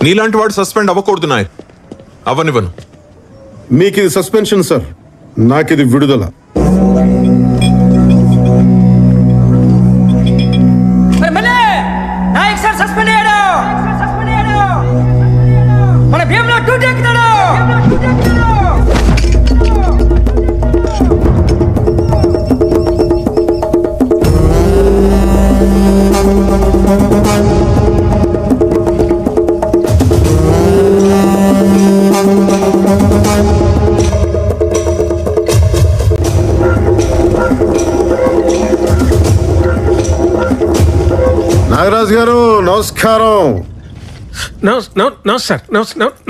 నీలాంటి వాడు సస్పెండ్ అవ్వకూడదు నాయక్. అవనివ్వను. మీకు ఇది సస్పెన్షన్ సార్, నాకు ఇది విడుదల. నాగరాజు గారు నమస్కారం.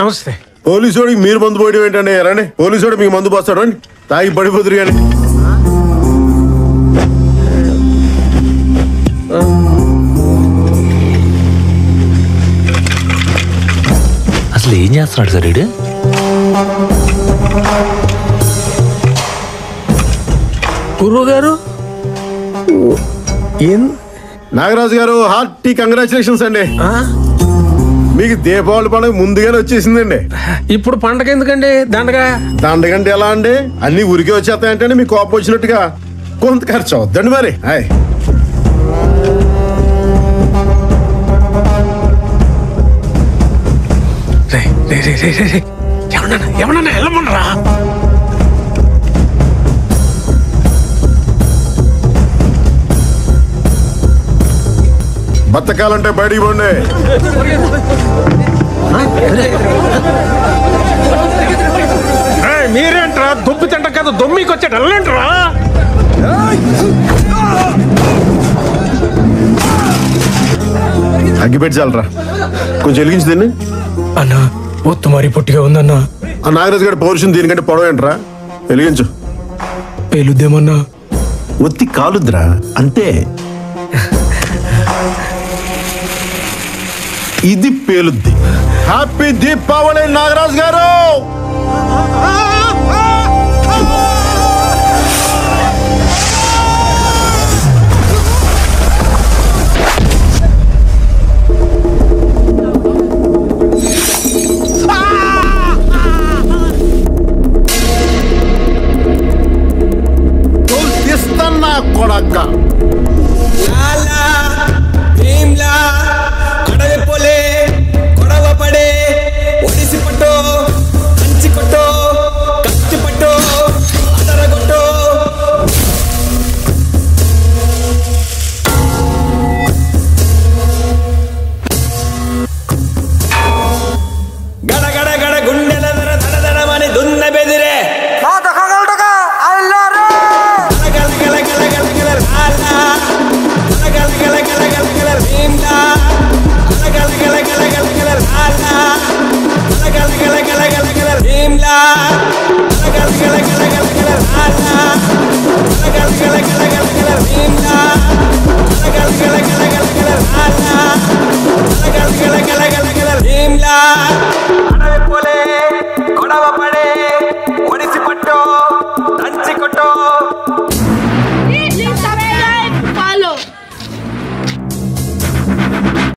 నమస్తే. పోలీసుడికి మీరు మందు పోయడం ఏంటండి? రండి, పోలీసుడు మీకు మందు పోస్తాడు, రండి తాగి పడిపోతురు కానీ. అసలు ఏం చేస్తున్నాడు సార్ వీడు? గురువు గారు నాగరాజు గారు హార్టీ కంగ్రాచులేషన్స్ అండి. మీకు దీపావళి పండుగ ముందుగానే వచ్చేసిందండి. ఇప్పుడు పండగ ఎందుకండి? దండగంటే ఎలా అండి? అన్ని ఉరికి వచ్చేస్తాయంటే మీకు కోపం వచ్చినట్టుగా కొంత ఖర్చు అవుద్దండి మరి. ఏమన్నా వెళ్ళమనరా? బతకాలంటే బయటికి పోండి. మీరేంట్రా దొబ్బి తింట కదా దొమ్మికి వచ్చాడు వెళ్ళంట్రా. అగ్గిపెట్టి చాలరా, కొంచెం వెలిగించి దీన్ని. అన్నా ఒత్తు మరి పొట్టిగా ఉందన్నా. ఆ నాగరాజు గారి పౌరుషం దీనికంటే పొడవేంట్రా? వెలిగించు. పేలుద్దేమన్నా? ఒత్తి కాలుద్రా అంతే. ఇది పేలుద్ది. హ్యాపీ దీపావళి నాగరాజు గారు.